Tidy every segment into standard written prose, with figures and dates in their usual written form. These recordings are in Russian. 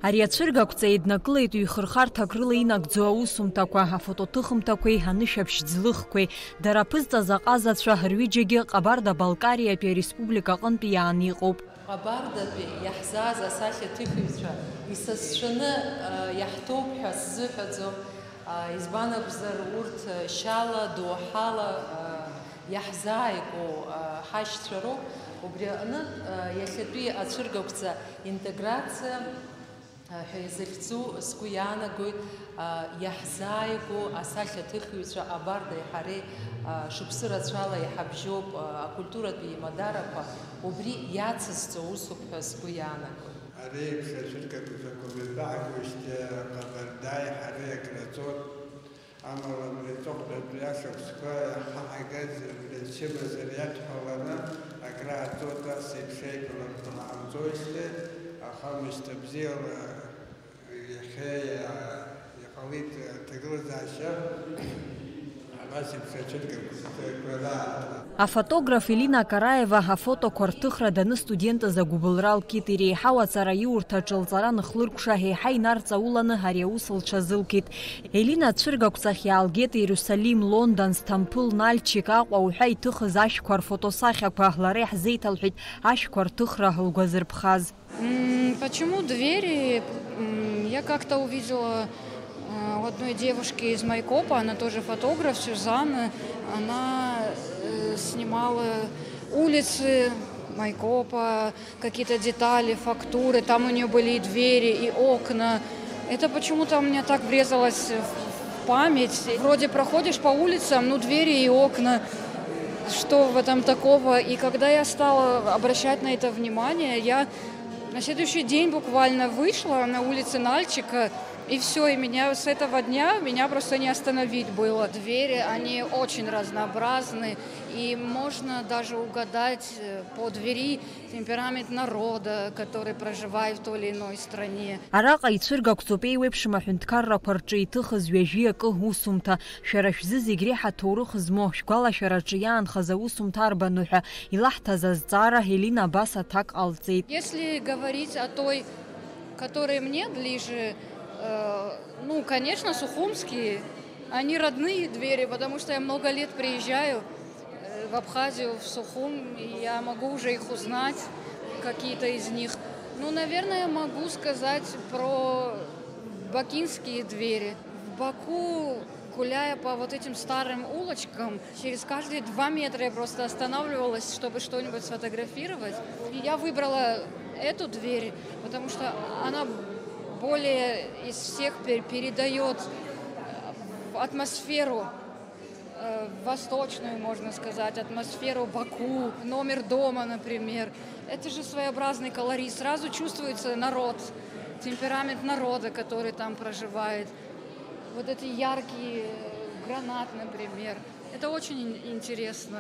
Ари ацәыргақәҵа еиднакылеит ҩхырхарҭак рыла инагӡо аусумҭақәа, афотоҭыхымҭақәеи, анышәаԥшь ӡлыхқәеи, дара ԥызҵаз аҟазацәа рҩыџьагьы Ҟабарда-Балкариатәи ареспублика аҟынтәи иааны иҟоуп. Ҟабардатәи иаҳзааз асахьаҭыхыҩцәа исасцәаны иаҳҭоуп ҳәа сзыҳәаӡом, избан акәзар урҭ шьала, доуҳала иаҳзааигәоу ҳашьцәа роуп. Убри аҟнытә иахьатәи ацәыргақәҵа интеграциа ҳәа изыхьӡу сгәы иаанагоит иаҳзааигәоу асахьаҭыхыҩцәа Ҟабардеи ҳареи шықәсы рацәала иҳабжьоуп акультуратәи имадарақәа, убри иацызҵо усуп ҳәа сгәы иаанагоит. Ареиԥш ацәыргақәҵақәа мырбаҳагоижьҭеи Ҟабардаи ҳареи акраҵоит. Амала мреҵыхәтәатәи ашықәсқәа иаҳҳагаз мрецәымазар иадҳәаланы акрааҵоит ас еиԥш еиԥыларҭа ҳамҵоижьҭеи, аха мышьҭа бзиала иахьа иҟалеит аҭагылазаашьа абас еиԥш ацәыргақәҵақәа раартра. Афотограф Елина Караева афотоқәа рҭыхра даны студентыз агәыблра лкит, иреиҳау аҵара иурҭаҿы лҵара ныхлыркәша еиҳа инарҵауланы ари аус лҽазылкит. Елина ацәыргақәҵахь иаалгеит Иерусалим, Лондон, Сҭампыл, Нальчик, Аҟәа уҳәа иҭыхыз ашьқәа рфотосахьақәа, лара иаҳзеиҭалҳәеит ашьқәа рҭыхра лгәазырԥхаз. Почему двери? Я как-то увидела у одной девушки из Майкопа, она тоже фотограф, Сюзанна, она снимала улицы Майкопа, какие-то детали, фактуры, там у нее были и двери, и окна. Это почему-то у меня так врезалось в память. Вроде проходишь по улицам, ну двери и окна, что в этом такого? И когда я стала обращать на это внимание, я на следующий день буквально вышла на улице Нальчика, и все, и меня с этого дня меня просто не остановить было. Двери, они очень разнообразны, и можно даже угадать по двери темперамент народа, который проживает в той или иной стране. Араҟа ицәыргақәҵоуп еиуеиԥшым аҳәынҭқаррақәа рҿы иҭыхыз ҩажәи акы усумҭа, шәара шәзы зегь реиҳа ҭоурых змоу шәгәалашәараҿы иаанхаз аусумҭа арбану ҳәа илаҳҭаз азҵаара Елина абас аҭак ҟалҵеит. Если говорить о той, которой мне ближе, ну, конечно, сухумские, они родные двери, потому что я много лет приезжаю в Абхазию, в Сухум, и я могу уже их узнать, какие-то из них. Ну, наверное, я могу сказать про бакинские двери. В Баку, гуляя по вот этим старым улочкам, через каждые 2 метра я просто останавливалась, чтобы что-нибудь сфотографировать. И я выбрала эту дверь, потому что она более из всех передает атмосферу восточную, можно сказать, атмосферу Баку, номер дома, например. Это же своеобразный колорит. Сразу чувствуется народ, темперамент народа, который там проживает. Вот эти яркие гранат, например. Это очень интересно.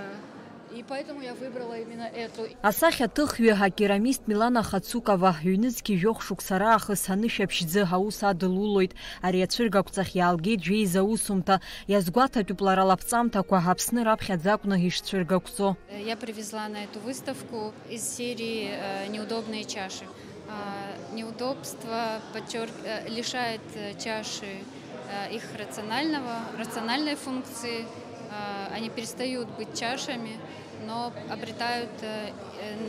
И поэтому я выбрала именно эту. Асахьаҭыхҩы акерамист Милана Хацукова ҩныҵқьи жәохә шықәса раахыс анышәаԥшь ӡы аус адылулоит. Ари ацәыргақәҵахь иаалгеит жәеиза аусумҭа. Иазгәаҭатәуп лара лаԥҵамҭақәа Аԥсны раԥхьаӡа акәны ишцәыргақәҵо. Я привезла на эту выставку из серии «Неудобные чаши». Неудобство лишает чаши их рациональной функции. Они перестают быть чашами, но обретают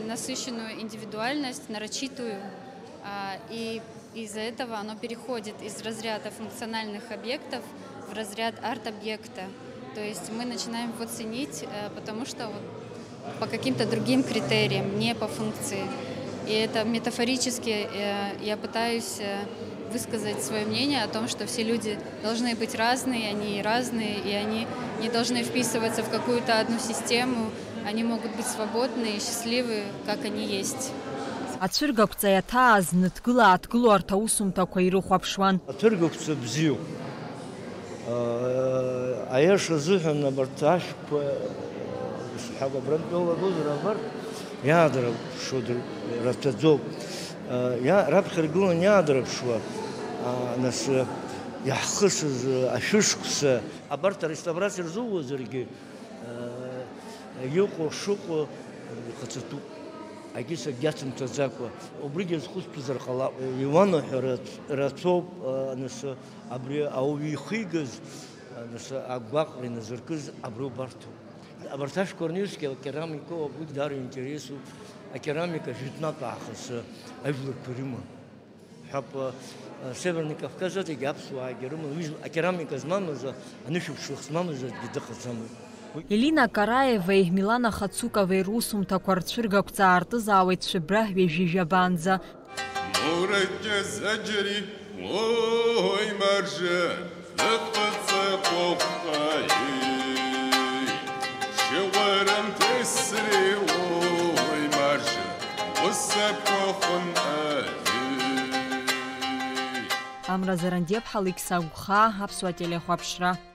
насыщенную индивидуальность, нарочитую, и из-за этого оно переходит из разряда функциональных объектов в разряд арт-объекта. То есть мы начинаем его ценить, потому что по каким-то другим критериям, не по функции. И это метафорически я пытаюсь высказать свое мнение о том, что все люди должны быть разные, и они не должны вписываться в какую-то одну систему, они могут быть свободны и счастливы, как они есть. Ацәыргақәҵа иаҭааз ныҭгыла-ааҭгыло арҭ аусумҭақәа ирыхәаԥшуан. Ацәыргақәҵа бзиоуп. Аиаша азыҳәан абарҭ ашәқәа абрантә иоулагозар абарҭ иаадырԥшуа раҭәаӡоуп. Раԥхьа иргыланы иаадырԥшуа нас иаҳхысыз ашәышықәса абарҭ ареставрациа рзууазаргьы иҟоу шыҟоу ихаҵатәуп. агьыс агьацымҭаӡакәа, убригьы зхәыцтәызар ҟалап, иуанаҳәа рацәоуп, нас абри ауаҩы ихигаз, нас агәаҟра иназыркыз абри убарҭоуп. Абарҭ ашәқәа рнеизгьы акерамика агәы дара интересуп, акерамика жәытәнатә аахыс ажәларқәа рыман. Ҳәап Северный Кавказ аҵагьы аԥсуаагьы рыман, акерамика змамыз, анышәаԥшлых змамыз аӡәгьы дыҟаӡамызт. Елина Караевеи Милана Хацуковеи русумҭақәа рцәыргақәҵаартызаауеит Шәыбра ҩажәижәабанӡа. Амра Зарандиаԥҳа, Алықьса Агәха, Аԥсуа телехәаԥшра.